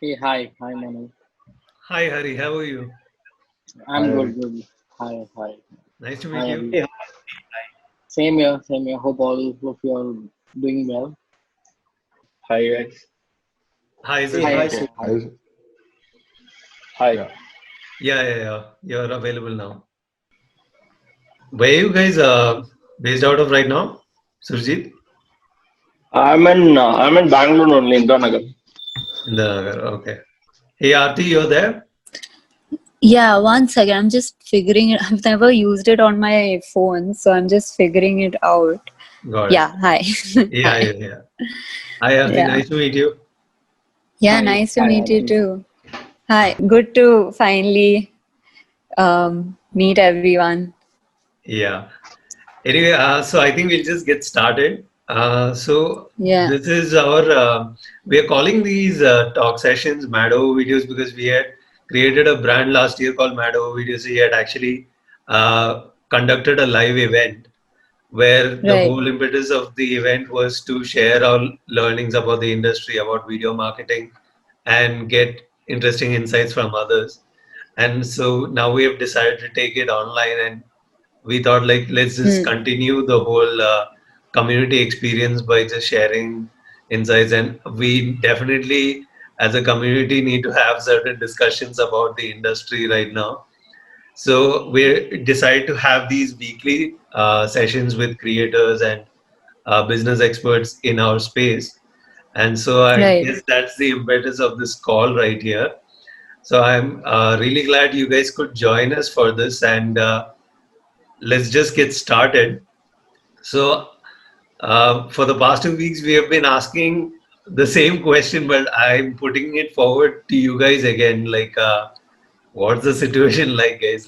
Hey, hi, Manu. Hi Hari, how are you? I'm Hi, good, Hari. good. Hi. Nice to meet Hi, you. Abhi. Same here. Hope all of you are doing well. Hi, guys. Hi Hi, Surjit. hi, hi. Hi. Hi. Yeah. Yeah. You're available now. Where are you guys based out of right now? Surjit? I'm in Bangalore only, Indira Okay. Hey Aarti, you're there? Yeah, one second. I'm just figuring it. I've never used it on my phone, so I'm just figuring it out. Got it. Yeah, hi. Hi. Yeah. Hi Aarti, Yeah. nice to meet you. Yeah, Hi, nice to hi, meet you Aarti. too. Hi. Good to finally meet everyone. Yeah. Anyway, so I think we'll just get started. So Yeah. this is we are calling these talk sessions Mad Over Videos because we had created a brand last year called Mad Over Videos. We had actually conducted a live event where the Right. whole impetus of the event was to share our learnings about the industry, about video marketing, and get interesting insights from others. And so now we have decided to take it online, and we thought like let's just Hmm. continue the whole community experience by just sharing insights. And we definitely as a community need to have certain discussions about the industry right now, so we decided to have these weekly sessions with creators and business experts in our space. And so I Right. guess that's the impetus of this call right here. So I'm really glad you guys could join us for this, and let's just get started. So for the past 2 weeks, we have been asking the same question, but I'm putting it forward to you guys again. What's the situation like, guys?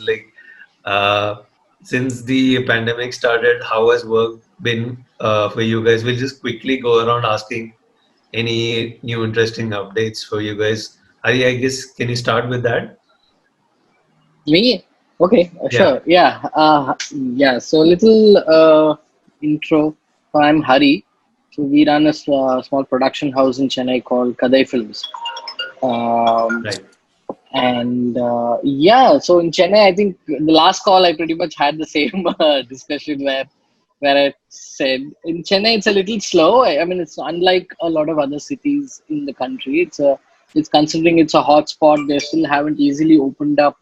Uh, since the pandemic started, how has work been for you guys? We'll just quickly go around asking any new interesting updates for you guys. Hari, I guess, can you start with that? Me? Okay, Yeah. sure. Yeah. So little intro. So I'm Hari. So we run a small production house in Chennai called Kadai Films. Um, Right. and yeah, so in Chennai, I think the last call I pretty much had the same discussion where I said in Chennai it's a little slow. I mean, it's unlike a lot of other cities in the country. It's considering it's a hot spot. They still haven't easily opened up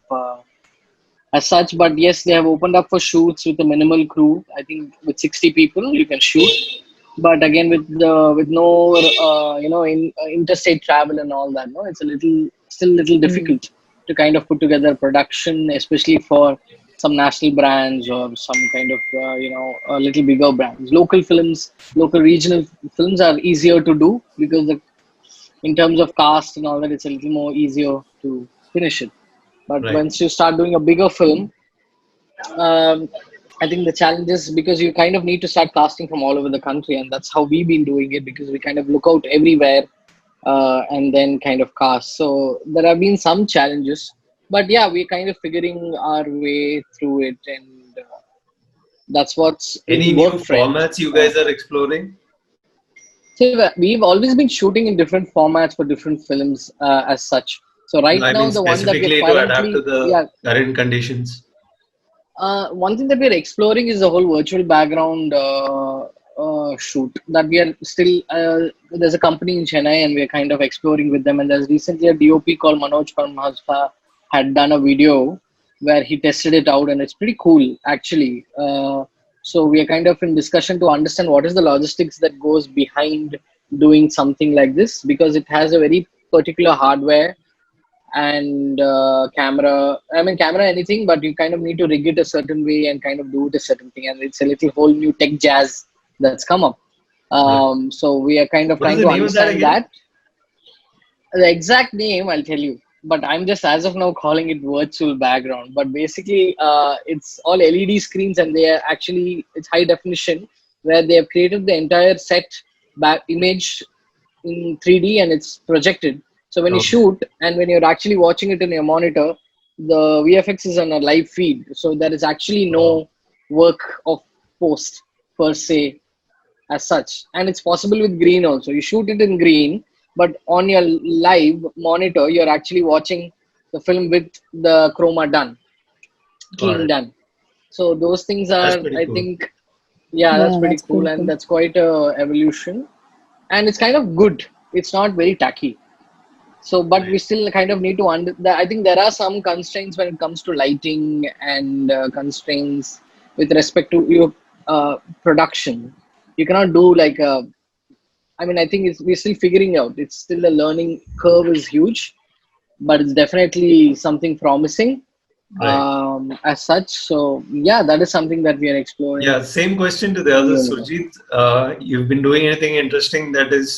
as such, but yes, they have opened up for shoots with a minimal crew. I think with 60 people you can shoot, but again with no interstate travel and all that, no, it's a little Hmm. difficult to kind of put together production, especially for some national brands or some kind of a little bigger brands. Local films, local regional films are easier to do because in terms of cast and all that, it's a little more easier to finish it. But Right. once you start doing a bigger film, um, I think the challenge is because you kind of need to start casting from all over the country, and that's how we've been doing it because we kind of look out everywhere and then kind of cast. So there have been some challenges, but yeah, we're kind of figuring our way through it, and that's what's Any in new work trend. formats you guys are exploring? So we've always been shooting in different formats for different films as such. So right No, I now, mean the one that we're specifically to adapt to currently, the yeah, current conditions. one thing that we're exploring is the whole virtual background shoot that we are still. There's a company in Chennai, and we're kind of exploring with them. And there's recently a DOP called Manoj Parmhaspa had done a video where he tested it out, and it's pretty cool actually. So we are kind of in discussion to understand what is the logistics that goes behind doing something like this because it has a very particular hardware and camera. I mean, camera anything, but you kind of need to rig it a certain way and kind of do it a certain thing. And it's a little whole new tech jazz that's come up. Right. So we are kind of What is trying the to name of that understand again? that. The exact name I'll tell you, but I'm just as of now calling it virtual background. But basically, it's all LED screens, and they are actually it's high definition, where they have created the entire set back image in 3D and it's projected. So when you Okay. shoot and when you're actually watching it in your monitor, the VFX is on a live feed. So there is actually Wow. no work of post per se as such. And it's possible with green also. You shoot it in green, but on your live monitor, you're actually watching the film with the chroma done, Got keying it. done. So those things That's are, pretty I cool. think, yeah, that's Yeah, pretty that's cool, pretty and cool. that's quite a evolution, and it's kind of good. It's not very tacky. So, but we Right. still kind of need to I think there are some constraints when it comes to lighting and constraints with respect to your production. You cannot do like a. I mean, I think we're still figuring out. It's still the learning curve is huge, but it's definitely something promising Right. as such. So yeah, that is something that we are exploring. Yeah, same question to the other Surjit. You've been doing anything interesting that is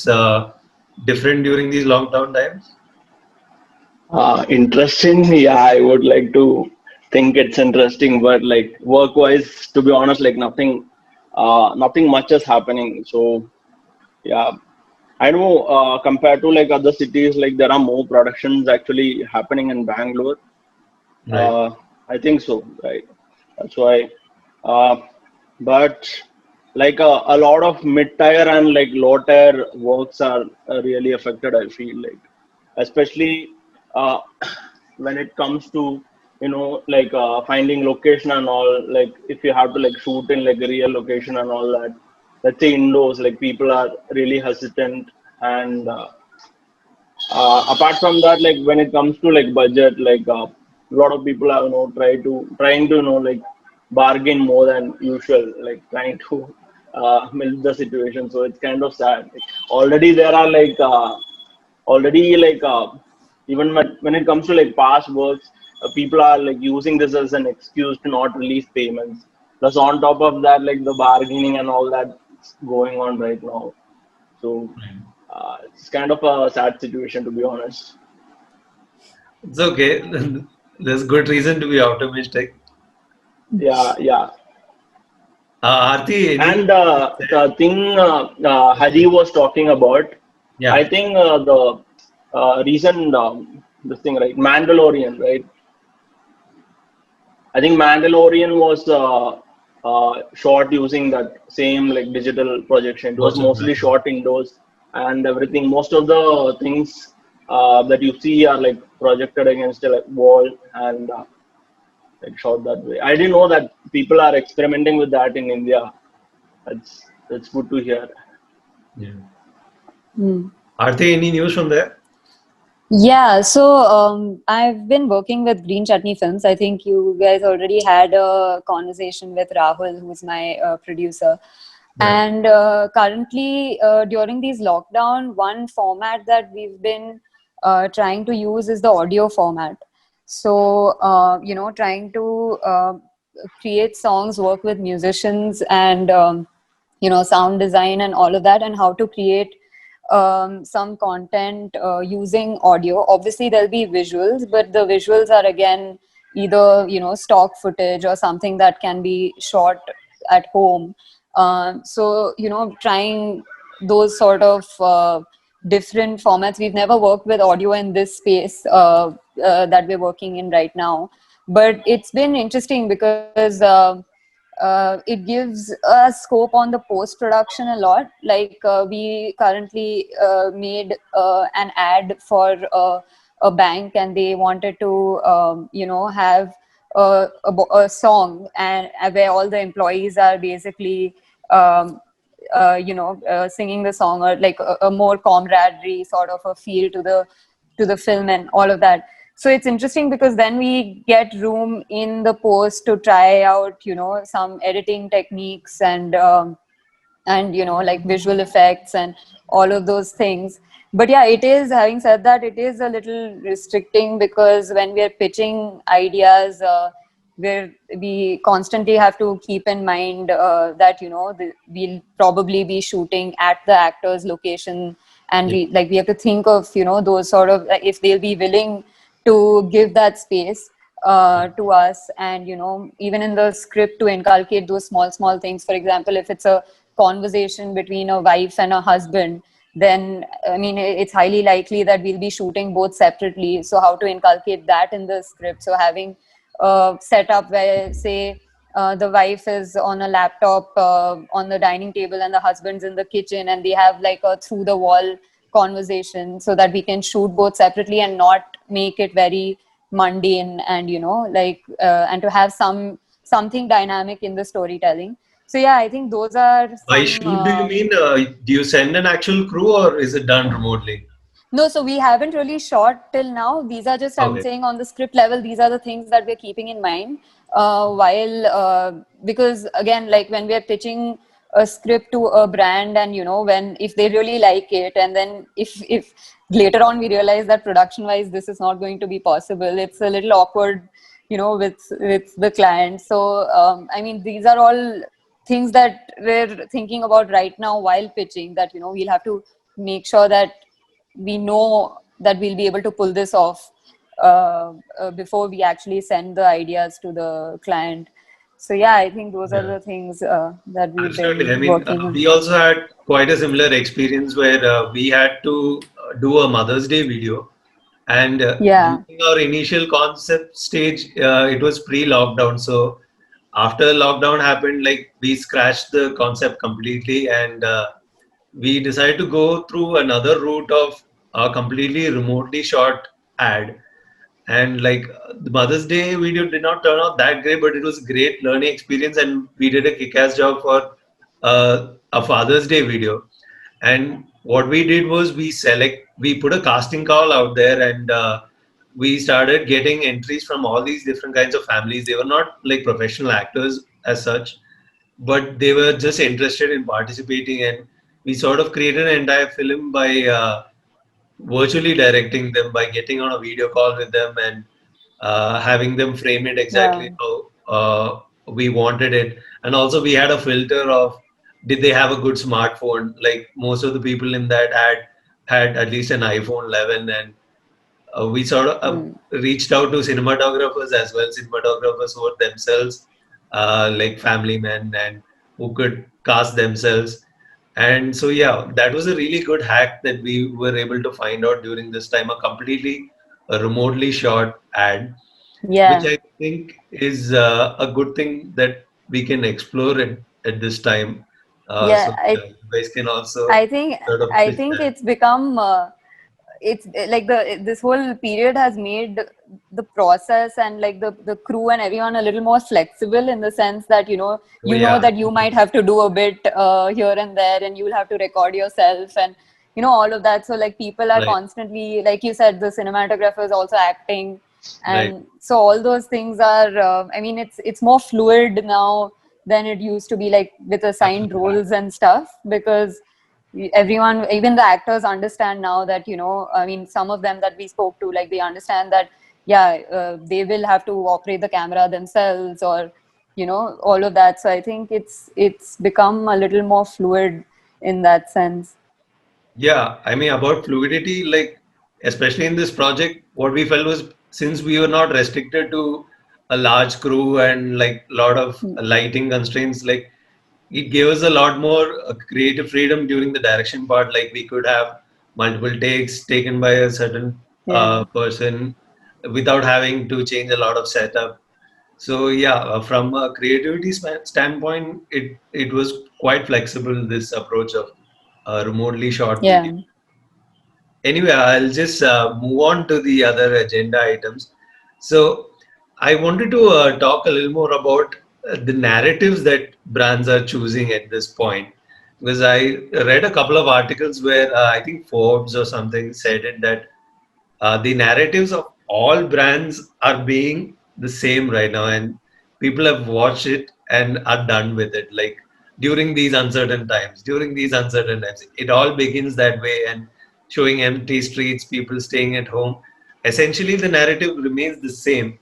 different during these lockdown times? Interesting. Yeah, I would like to think it's interesting, but like work-wise, to be honest, like nothing much is happening. So yeah, I know compared to like other cities, like there are more productions actually happening in Bangalore. Right. I think so, right? That's why. Uh, but like a lot of mid-tier and like low-tier works are really affected. I feel like, especially uh, when it comes to like finding location and all. Like if you have to like shoot in like a real location and all that. Let's say indoors, like people are really hesitant and. Apart from that, like when it comes to like budget, like a lot of people are trying to like bargain more than usual, like trying to milk the situation. So it's kind of sad. Like, already there are like already like even when it comes to like past works, people are like using this as an excuse to not release payments. Plus on top of that, like the bargaining and all that's going on right now. So it's kind of a sad situation, to be honest. It's okay. There's good reason to be optimistic. Yeah, yeah. Aarti, anything? And the thing Hari was talking about, I Yeah. think the recent this thing, right? Mandalorian, right? I think Mandalorian was shot using that same like digital projection. It was Watch it mostly back. shot indoors and everything. Most of the things that you see are like projected against a like, wall and like shot that way. I didn't know that people are experimenting with that in India. That's good to hear. Yeah. Hmm. Aarti, any news from there? Yeah, so I've been working with Green Chutney Films. I think you guys already had a conversation with Rahul, who's my producer. Yeah. And currently, during these lockdown, one format that we've been trying to use is the audio format. So, trying to create songs, work with musicians, and sound design and all of that, and how to create some content using audio. Obviously, there'll be visuals, but the visuals are again either stock footage or something that can be shot at home. So trying those sort of different formats. We've never worked with audio in this space that we're working in right now, but it's been interesting because it gives a scope on the post production a lot. Like we currently made an ad for a bank, and they wanted to have a song and where all the employees are basically singing the song, or like a more camaraderie sort of a feel to the film and all of that. So it's interesting because then we get room in the post to try out some editing techniques and like visual effects and all of those things. But yeah, it is, having said that, it is a little restricting because when we are pitching ideas, where we constantly have to keep in mind that we'll probably be shooting at the actor's location, and Yeah. we have to think of those sort of, like, if they'll be willing to give that space to us, and even in the script to inculcate those small things. For example, if it's a conversation between a wife and a husband, then I mean it's highly likely that we'll be shooting both separately. So how to inculcate that in the script? So having a setup where, say, the wife is on a laptop on the dining table and the husband's in the kitchen, and they have like a through the wall conversation so that we can shoot both separately and not make it very mundane, and and to have something dynamic in the storytelling. So yeah, I think those are By some shoot, do you mean do you send an actual crew or is it done remotely? no, so we haven't really shot till now. These are just, I'm Okay. saying, on the script level, these are the things that we're keeping in mind. Because again, like when we're pitching a script to a brand, and if they really like it, and then if later on we realize that production wise this is not going to be possible, it's a little awkward, with the client. So I mean, these are all things that we're thinking about right now while pitching, that we'll have to make sure that we know that we'll be able to pull this off before we actually send the ideas to the client. So yeah, I think those are Yeah. the things that we've Absolutely. I been mean, working on. we also had quite a similar experience where we had to do a Mother's Day video. And Yeah, during our initial concept stage, it was pre-lockdown. So after lockdown happened, like we scratched the concept completely, and we decided to go through another route of a completely remotely shot ad. And like the Mother's Day video did not turn out that great, but it was a great learning experience, and we did a kick-ass job for a Father's Day video. And what we did was we put a casting call out there, and we started getting entries from all these different kinds of families. They were not like professional actors as such, but they were just interested in participating, and we sort of created an entire film by virtually directing them, by getting on a video call with them and having them frame it yeah, exactly how we wanted it. And also we had a filter of, did they have a good smartphone? Like most of the people in that had at least an iPhone 11, and we sort of reached out to cinematographers as well, cinematographers who were themselves like family men and who could cast themselves. And so, yeah, that was a really good hack that we were able to find out during this time, a completely remotely shot ad, which yeah, I think is a good thing that we can explore at this time. yeah. So you guys can also I think sort of I pitch think that. it's become it's like this whole period has made the process and like the crew and everyone a little more flexible, in the sense that Oh, yeah. that you might have to do a bit here and there, and you'll have to record yourself, and all of that. So like people are Right, constantly, like you said, the cinematographer is also acting, right. and so all those things are I mean, it's more fluid now than it used to be, like with assigned Absolutely. roles and stuff, because everyone, even the actors, understand now that I mean, some of them that we spoke to, like they understand that they will have to operate the camera themselves, or all of that. So I think it's become a little more fluid in that sense. Yeah, I mean, about fluidity, like especially in this project, what we felt was, since we were not restricted to a large crew and like a lot of lighting constraints, like it gave us a lot more creative freedom during the direction part. Like we could have multiple takes taken by a certain Yeah, person without having to change a lot of setup. So yeah, from a creativity standpoint, it was quite flexible, this approach of remotely shot video. yeah, Anyway, I'll just move on to the other agenda items. So, I wanted to talk a little more about the narratives that brands are choosing at this point. Because I read a couple of articles where I think Forbes or something said it, that the narratives of all brands are being the same right now, and people have watched it and are done with it. Like during these uncertain times, it all begins that way, and showing empty streets, people staying at home. Essentially, the narrative remains the same.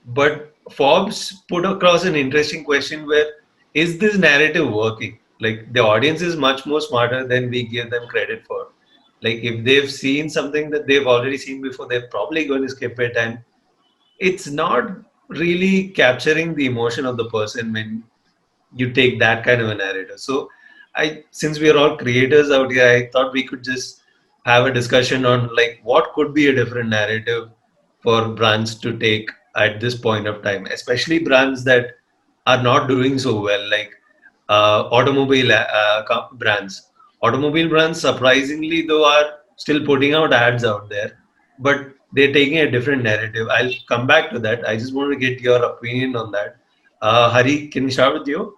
But Forbes put across an interesting question where, is this narrative working? Like the audience is much more smarter than we give them credit for. Like if they've seen something that they've already seen before, they're probably going to skip it, and it's not really capturing the emotion of the person when you take that kind of a narrative. So since we are all creators out here, I thought we could just have a discussion on like what could be a different narrative for brands to take at this point of time, especially brands that are not doing so well, like automobile brands. Automobile brands, surprisingly though, are still putting out ads out there, but they're taking a different narrative. I'll come back to that. I just want to get your opinion on that. Hari, can we start with you?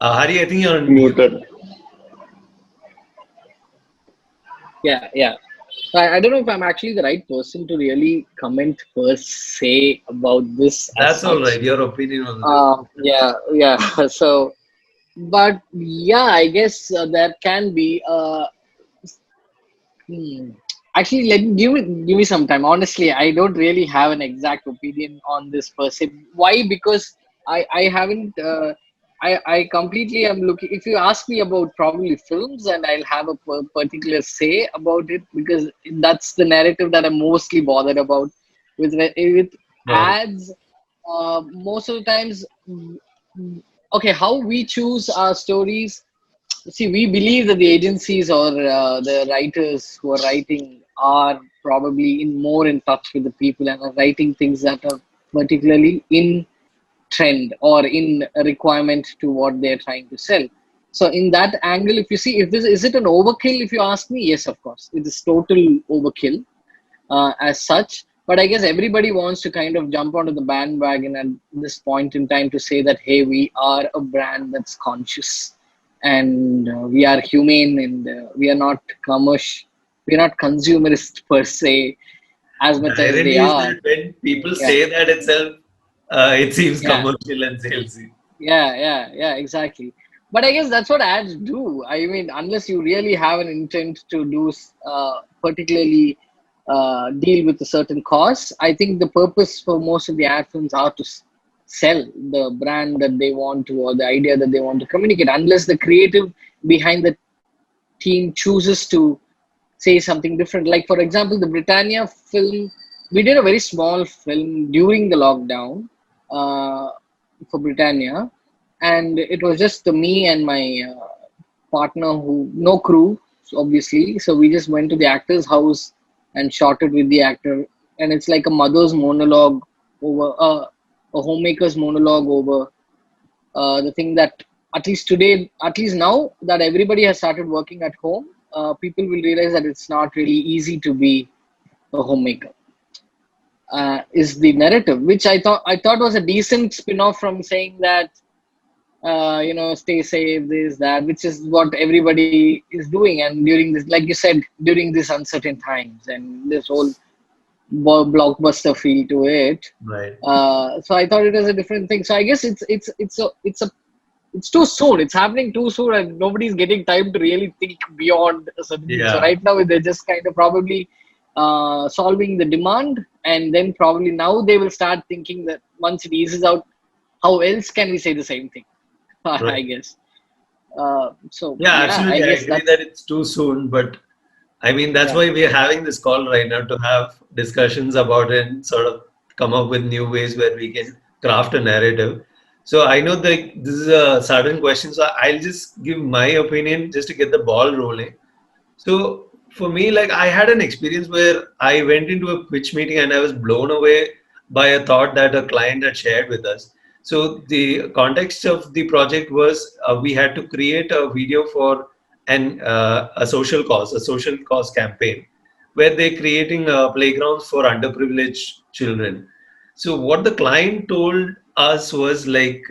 Hari, I think you're on mute. Muted. Yeah. So I don't know if I'm actually the right person to really comment per se about this. That's all right. Your opinion on this. Yeah. So, but yeah, I guess there can be. Actually, give me some time. Honestly, I don't really have an exact opinion on this per se. Why? Because I haven't. I completely am looking. If you ask me about probably films, and I'll have a particular say about it because that's the narrative that I'm mostly bothered about. With Right. ads, most of the times, okay, how we choose our stories. See, we believe that the agencies or the writers who are writing are probably more in touch with the people and are writing things that are particularly in trend or in a requirement to what they're trying to sell. So in that angle, if you see, if this is it an overkill, if you ask me, yes, of course, it is total overkill as such. But I guess everybody wants to kind of jump onto the bandwagon at this point in time to say that, hey, we are a brand that's conscious and we are humane and we are not commercial, we are not consumerist per se as much The as irony they is are. that when people Yeah. say that itself, it seems Yeah. commercial and salesy. Yeah, exactly. But I guess that's what ads do. I mean, unless you really have an intent to do particularly deal with a certain cause, I think the purpose for most of the ad films are to sell the brand that they want to or the idea that they want to communicate. Unless the creative behind the team chooses to say something different. Like, for example, the Britannia film, we did a very small film during the lockdown for Britannia, and it was just me and my partner who, no crew, obviously. So we just went to the actor's house and shot it with the actor. And it's like a mother's monologue over a homemaker's monologue over the thing that at least today, at least now that everybody has started working at home, people will realize that it's not really easy to be a homemaker. Is the narrative, which I thought was a decent spin-off from saying that stay safe, this that, which is what everybody is doing, and during this, like you said, during these uncertain times and this whole blockbuster feel to it. Right. So I thought it was a different thing. So I guess it's too soon. It's happening too soon, and nobody's getting time to really think beyond a certain thing. So Yeah. right now they're just kind of probably solving the demand, and then probably now they will start thinking that once it eases out, how else can we say the same thing? I Right. guess. Yeah, absolutely. I guess agree that it's too soon, but I mean, that's Yeah. why we are having this call right now to have discussions about it and sort of come up with new ways where we can craft a narrative. So I know that this is a sudden question, so I'll just give my opinion just to get the ball rolling. So for me, like I had an experience where I went into a pitch meeting and I was blown away by a thought that a client had shared with us. So the context of the project was we had to create a video for a social cause campaign, where they're creating playgrounds for underprivileged children. So what the client told us was like,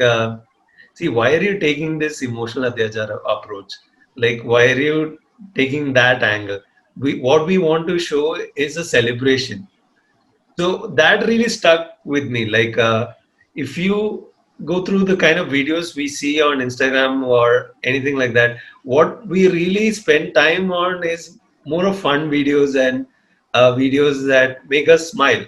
see, why are you taking this emotional atyachar approach? Like, why are you taking that angle? What we want to show is a celebration. So that really stuck with me. Like, if you go through the kind of videos we see on Instagram or anything like that, what we really spend time on is more of fun videos and videos that make us smile,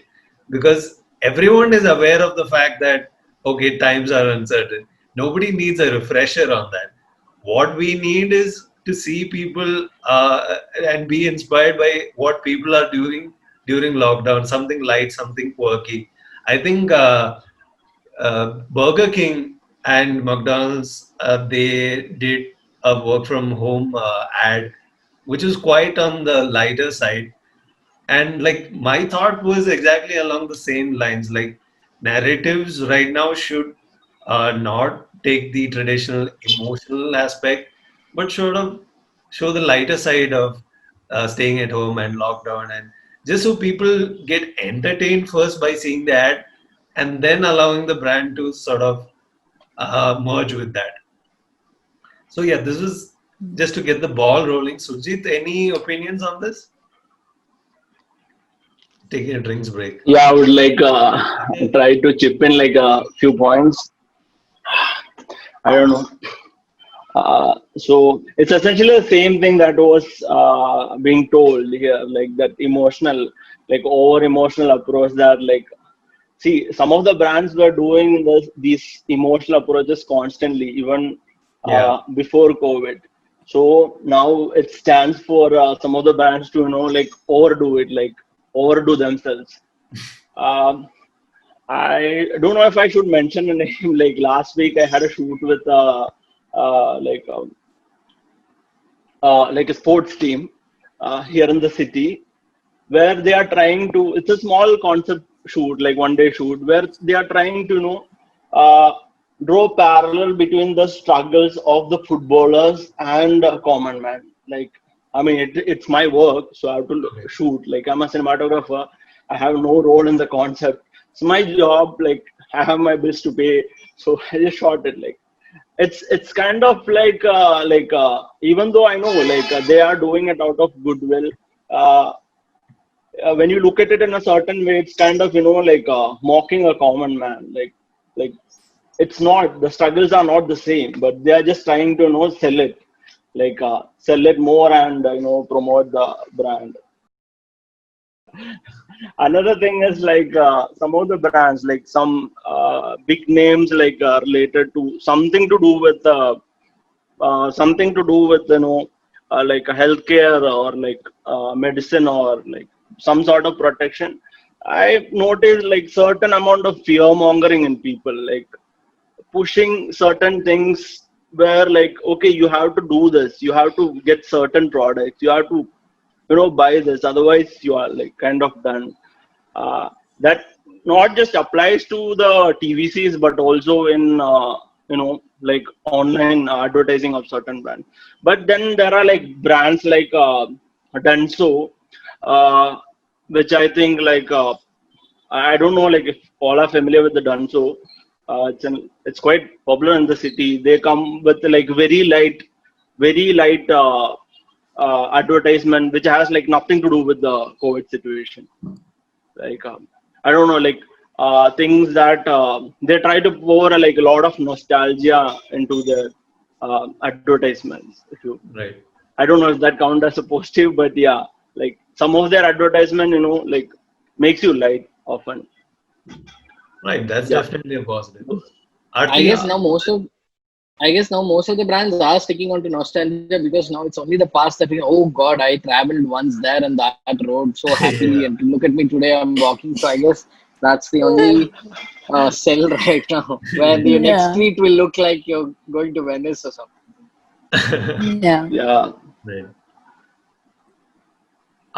because everyone is aware of the fact that okay, times are uncertain. Nobody needs a refresher on that. What we need is to see people and be inspired by what people are doing during lockdown, something light, something quirky. I think Burger King and McDonald's, they did a work from home ad, which was quite on the lighter side. And like my thought was exactly along the same lines. Like narratives right now should not take the traditional emotional aspect, but sort of show the lighter side of staying at home and lockdown, and just so people get entertained first by seeing the ad, and then allowing the brand to sort of merge with that. So yeah, this is just to get the ball rolling. Sujit, any opinions on this? Taking a drinks break. Yeah, I would like try to chip in like a few points. I don't know. So it's essentially the same thing that was being told here, like that emotional, like over emotional approach that like, see, some of the brands were doing these emotional approaches constantly, even Yeah. before COVID. So now it stands for some of the brands to, like overdo it, like overdo themselves. Um, I don't know if I should mention a name. Like last week, I had a shoot with uh, like um, like a sports team here in the city, where they are trying to. It's a small concept shoot, like 1 day shoot, where they are trying to uh, draw parallel between the struggles of the footballers and a common man. Like, I mean, it's my work, so I have to Okay. shoot. Like, I'm a cinematographer. I have no role in the concept. It's my job. Like, I have my bills to pay, so I just shot it. Like, it's kind of like even though I know like they are doing it out of goodwill. Uh, when you look at it in a certain way, it's kind of like mocking a common man. Like it's not, the struggles are not the same, but they are just trying to sell it, like sell it more and promote the brand. Another thing is like some of the brands, like some big names, like related to something to do with like a healthcare or like medicine or like some sort of protection. I noticed like certain amount of fear mongering in people, like pushing certain things where like, okay, you have to do this, you have to get certain products, you have to buy this, otherwise you are like kind of done. That not just applies to the tvcs but also in like online advertising of certain brands. But then there are like brands like Denso, uh, which I think like I don't know like if all are familiar with the Dunzo. It's quite popular in the city. They come with like very light advertisement, which has like nothing to do with the COVID situation. Like I don't know, like things that they try to pour like a lot of nostalgia into their advertisements. If you, Right. I don't know if that count as a positive, but yeah, like some of their advertisement, like makes you light often. Right. That's Yeah. definitely a positive. I Arti, guess now most of I guess now most of the brands are sticking on to nostalgia because now it's only the past that oh God, I traveled once there and that road so happily, yeah. and look at me today, I'm walking. So I guess that's the only sell right now, where the next Yeah. street will look like you're going to Venice or something. Yeah. Yeah. Right.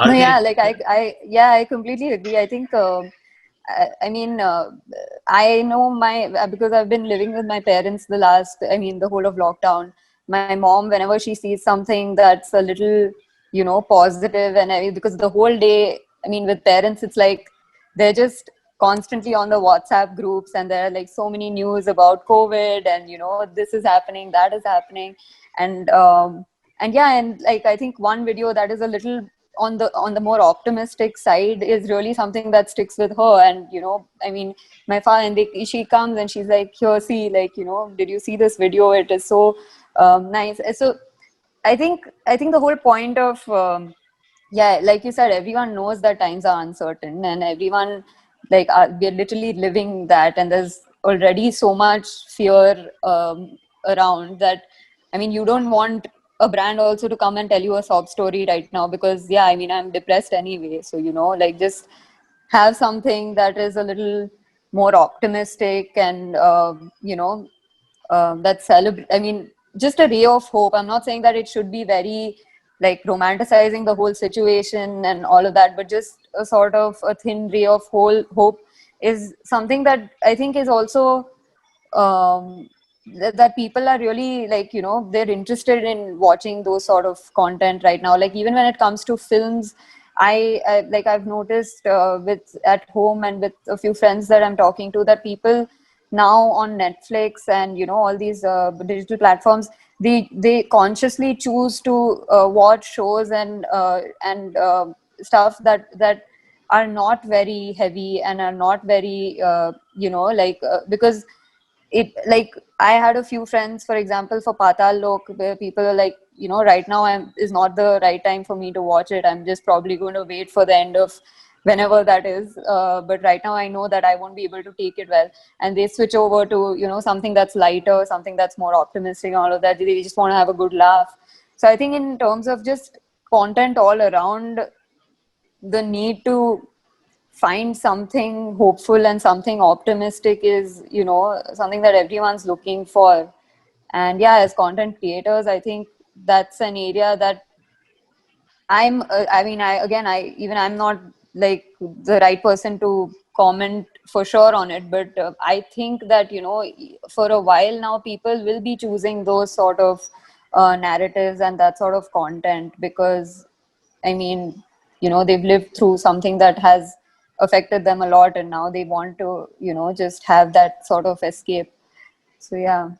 No, yeah, Arti, like yeah, I completely agree. I think, I mean, I know because I've been living with my parents the whole of lockdown. My mom, whenever she sees something that's a little, positive, because the whole day, I mean, with parents, it's like they're just constantly on the WhatsApp groups, and there are like so many news about COVID, and this is happening, that is happening, and yeah, and like I think one video that is a little on the more optimistic side is really something that sticks with her. And I mean, my father, and she comes and she's like, here, see, like, did you see this video? It is so nice. So I think the whole point of yeah, like you said, everyone knows that times are uncertain, and everyone, like, we're literally living that, and there's already so much fear around that. I mean, you don't want a brand also to come and tell you a sob story right now, because yeah, I mean, I'm depressed anyway, so like, just have something that is a little more optimistic, and that celebrate, I mean, just a ray of hope. I'm not saying that it should be very like romanticizing the whole situation and all of that, but just a sort of a thin ray of whole hope is something that I think is also um, that people are really like, you know, they're interested in watching those sort of content right now. Like even when it comes to films, I like I've noticed with at home and with a few friends that I'm talking to, that people now on Netflix and, you know, all these digital platforms, they consciously choose to watch shows and stuff that are not very heavy and are not very you know, like because it, like I had a few friends, for example, for Patal Lok, where people are like, you know, right now is not the right time for me to watch it. I'm just probably going to wait for the end of whenever that is. But right now I know that I won't be able to take it well. And they switch over to, you know, something that's lighter, something that's more optimistic and all of that. They just want to have a good laugh. So I think in terms of just content all around, the need to find something hopeful and something optimistic is, you know, something that everyone's looking for. And yeah, as content creators, I think that's an area that I mean, I'm not like the right person to comment for sure on it, but I think that, you know, for a while now, people will be choosing those sort of narratives and that sort of content because, I mean, you know, they've lived through something that has affected them a lot, and now they want to, you know, just have that sort of escape. So yeah.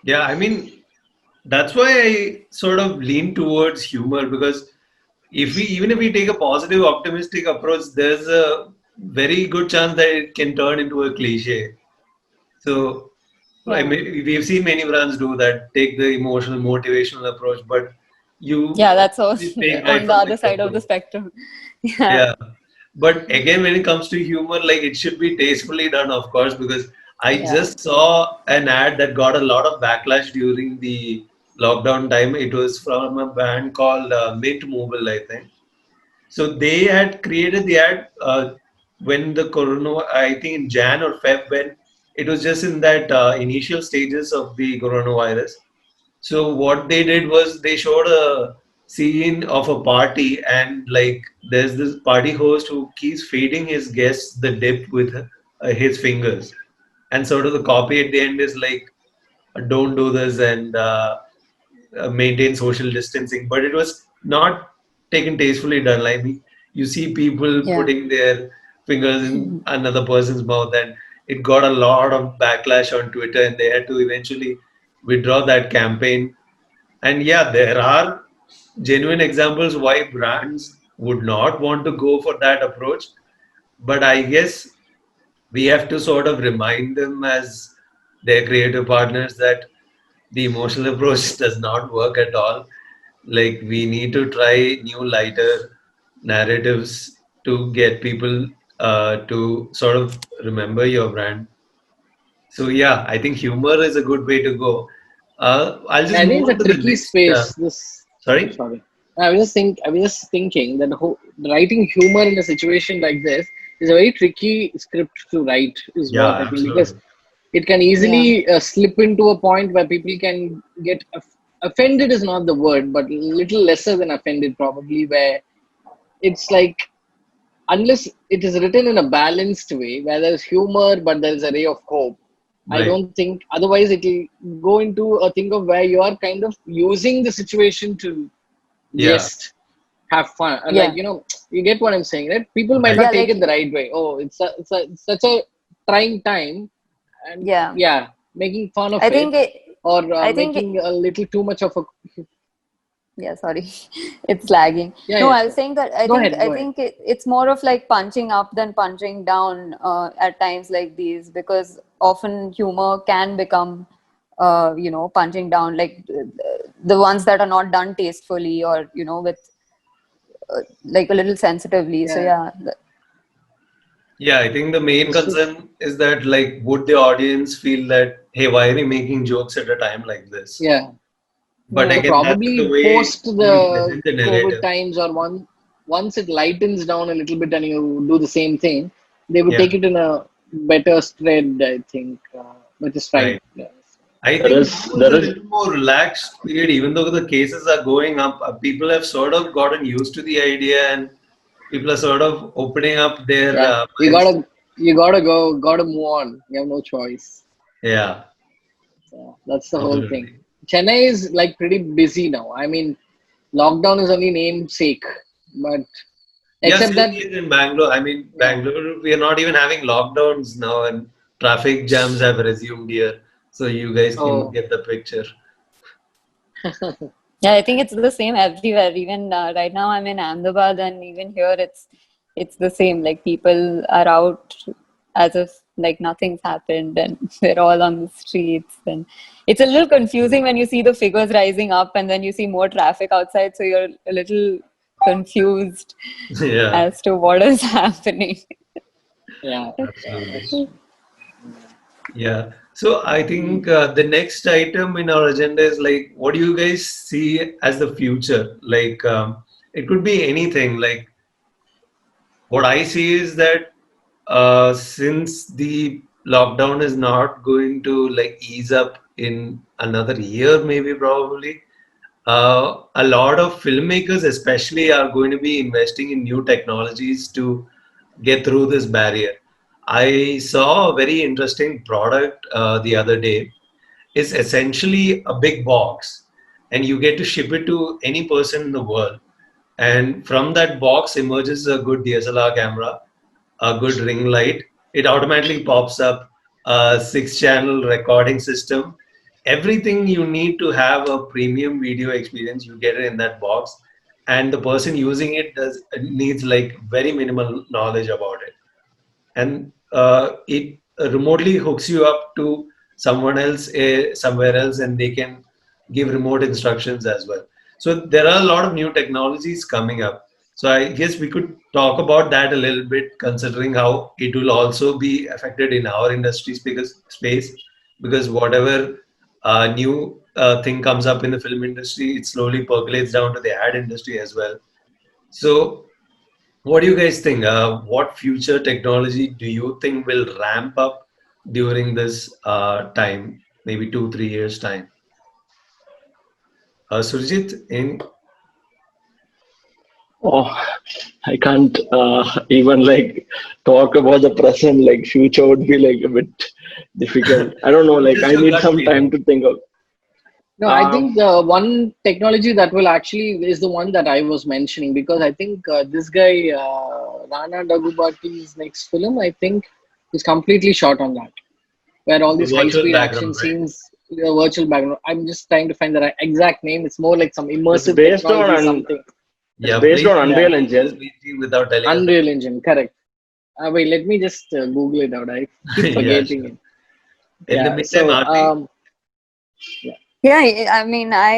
Yeah, I mean, that's why I sort of lean towards humor, because even if we take a positive, optimistic approach, there's a very good chance that it can turn into a cliche. So I Yeah. mean, we've seen many brands do that, take the emotional, motivational approach, but you Yeah, that's obviously also take right on the from the other side of the get-go. spectrum. Yeah. Yeah. But again, when it comes to humor, like it should be tastefully done, of course, because I Yeah. just saw an ad that got a lot of backlash during the lockdown time. It was from a band called Mint Mobile, I think. So they had created the ad when the corona, I think in Jan or Feb, when it was just in that initial stages of the coronavirus. So what they did was they showed a scene of a party, and like there's this party host who keeps feeding his guests the dip with his fingers, and sort of the copy at the end is like, "Don't do this," and maintain social distancing. But it was not taken tastefully done. Like you see people Yeah. putting their fingers in another person's mouth, and it got a lot of backlash on Twitter, and they had to eventually withdraw that campaign. And yeah, there are genuine examples why brands would not want to go for that approach. But I guess we have to sort of remind them as their creative partners that the emotional approach does not work at all. Like we need to try new, lighter narratives to get people to sort of remember your brand. So yeah, I think humor is a good way to go. I'll just I move think on it's to a the tricky next. space. This Sorry. sorry. I was just thinking that writing humor in a situation like this is a very tricky script to write, is Yeah, what I think, because absolutely. it can Yeah. easily slip into a point where people can get offended is not the word, but little lesser than offended probably, where it's like unless it is written in a balanced way where there's humor but there's a ray of hope, I Right. don't think otherwise it will go into a thing of where you are kind of using the situation to Yeah. just have fun. Like, Yeah. you know, you get what I'm saying, right? People might Right. not Yeah. take it Like, the right way. Oh, it's such a trying time, and yeah. yeah, making fun of I it, think it, or I think making a little too much of a yeah, sorry. It's lagging. yeah, No, yeah, I was sure. saying that Go I ahead. think it's more of like punching up than punching down at times like these, because often humor can become you know, punching down, like the ones that are not done tastefully or, you know, with like a little sensitively. So Yeah, yeah. Yeah, I think the main this is concern is that, like, would the audience feel that, hey, why are we making jokes at a time like this? yeah. But So Yeah. again, that's the probably way post you the present the COVID narrative. times, or once it lightens down a little bit and you do the same thing, they would Yeah, take it in a better spread, I think. But it's right. right. Yeah. I There think is now is there a is little more relaxed period, even though the cases are going up. People have sort of gotten used to the idea, and people are sort of opening up their Yeah. minds. You gotta go, gotta move on. You have no choice. Yeah, So that's the whole thing. absolutely. Chennai is like pretty busy now. I mean, lockdown is only namesake, but Yeah, except same that, here in Bangalore. I mean, yeah. Bangalore, we are not even having lockdowns now, and traffic jams have resumed here. So you guys can Oh, get the picture. Yeah, I think it's the same everywhere. Even right now, I'm in Ahmedabad, and even here, it's the same. Like people are out as if like nothing's happened, and they're all on the streets. And it's a little confusing when you see the figures rising up, and then you see more traffic outside. So you're a little confused Yeah, as to what is happening. yeah. absolutely. Yeah. So I think the next item in our agenda is like, what do you guys see as the future? Like, it could be anything. Like, what I see is that since the lockdown is not going to like ease up in another year, maybe probably, a lot of filmmakers, especially, are going to be investing in new technologies to get through this barrier. I saw a very interesting product the other day. It's essentially a big box, and you get to ship it to any person in the world. And from that box emerges a good DSLR camera, a good ring light. It automatically pops up a 6 channel recording system. Everything you need to have a premium video experience, you get it in that box. And the person using it needs like very minimal knowledge about it. And it remotely hooks you up to someone else somewhere else, and they can give remote instructions as well. So there are a lot of new technologies coming up. So I guess we could talk about that a little bit, considering how it will also be affected in our industry because whatever new thing comes up in the film industry, it slowly percolates down to the ad industry as well. So what do you guys think? What future technology do you think will ramp up during this time? Maybe 2, 3 years time. Surjit, in Oh, I can't even like talk about the present. Like future would be like a bit difficult. I don't know. Like just I your need gut some time feeling. to think of. No, I Um, think the one technology that will actually is the one that I was mentioning because I think this guy Rana Daggubati's next film I think is completely shot on that, where all The these high virtual speed background, action right? scenes, the virtual background. I'm just trying to find the exact name. It's more like some it's immersive based on technology, something. it's Yeah, based please, on Yeah, Unreal please Engine. just briefly without telling us the Unreal Engine, correct. Wait, let me just Google it out. I keep name. Yeah, forgetting sure. it. In the Yeah, meantime, so Aarti, yeah, Yeah, I mean, I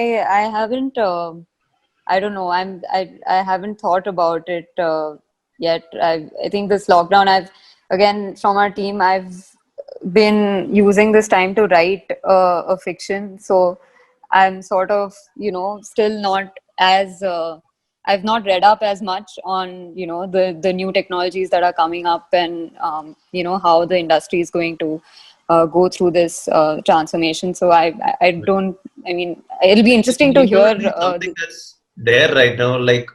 haven't. I don't know. I haven't thought about it yet. I think this lockdown. I've again from our team. I've been using this time to write a fiction. So I'm sort of still not as. I've not read up as much on the new technologies that are coming up and how the industry is going to go through this transformation. So I don't. I mean, it'll be it's interesting to hear. probably something that's there right now. Like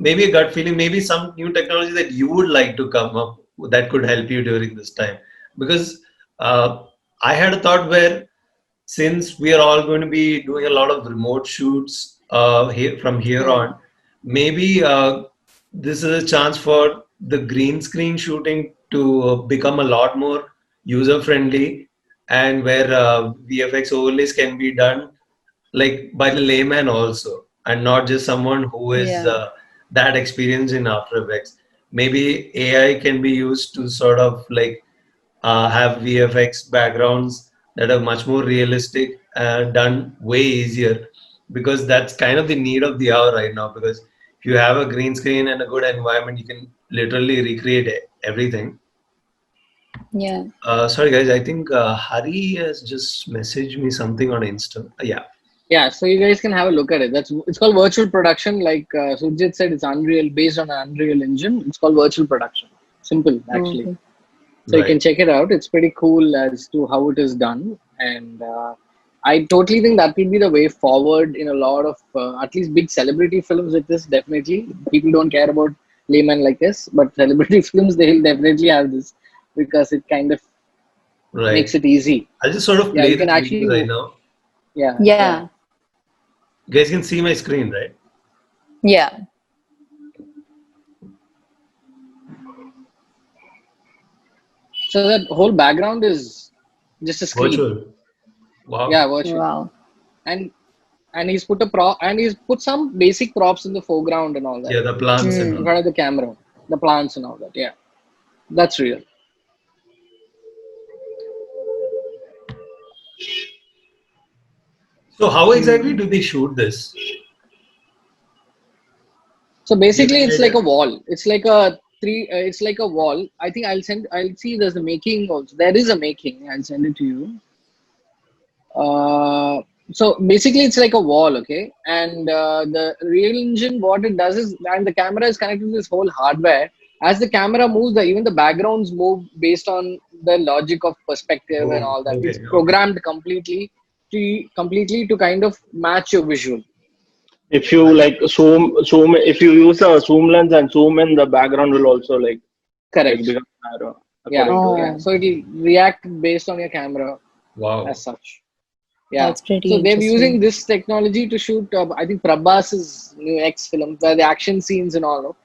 maybe a gut feeling, maybe some new technology that you would like to come up that could help you during this time. Because I had a thought where since we are all going to be doing a lot of remote shoots from here yeah, on, maybe this is a chance for the green screen shooting to become a lot more user friendly, and where VFX overlays can be done like by the layman also, and not just someone who is Yeah. that experienced in After Effects. Maybe AI can be used to sort of like have VFX backgrounds that are much more realistic, done way easier, because that's kind of the need of the hour right now. Because if you have a green screen and a good environment, you can literally recreate everything. Yeah. Sorry guys, I think Hari has just messaged me something on Insta. Yeah, yeah. So you guys can have a look at it. It's called virtual production. Like Sujit said, it's Unreal based on an Unreal Engine. It's called virtual production. Simple, actually. Okay. So you can right. check it out. It's pretty cool as to how it is done, and I totally think that will be the way forward in a lot of at least big celebrity films. With this, definitely people don't care about layman like this, but celebrity films they'll definitely have this because it kind of Right. Makes it easy. I'll just sort of Yeah, play you can the actually video right now. Yeah. Yeah. You guys can see my screen, right? Yeah. So that whole background is just a screen. Virtual. Wow. Yeah, virtual. Wow. And he's put he's put some basic props in the foreground and all that. Yeah, the plants and In all. front of the camera, the plants and all that. Yeah, that's real. So how exactly do they shoot this? So basically, Yeah, it's yeah, like a yeah. wall. It's like a it's like a wall. I think I'll see. There's a making also. There is a making. I'll send it to you. So basically, it's like a wall, okay? And the Real Engine, what it does is, and the camera is connected to this whole hardware. As the camera moves, even the backgrounds move based on the logic of perspective and Oh, all that. okay, It's okay. programmed completely to kind of match your visual. If you like zoom, if you use a zoom lens and zoom in, the background will also like Correct. become narrow. Yeah, according to Oh. yeah. So it'll react based on your camera Wow. as such. Yeah. That's pretty So they're interesting. using this technology to shoot, I think, Prabhas's new X film, where the action scenes and all.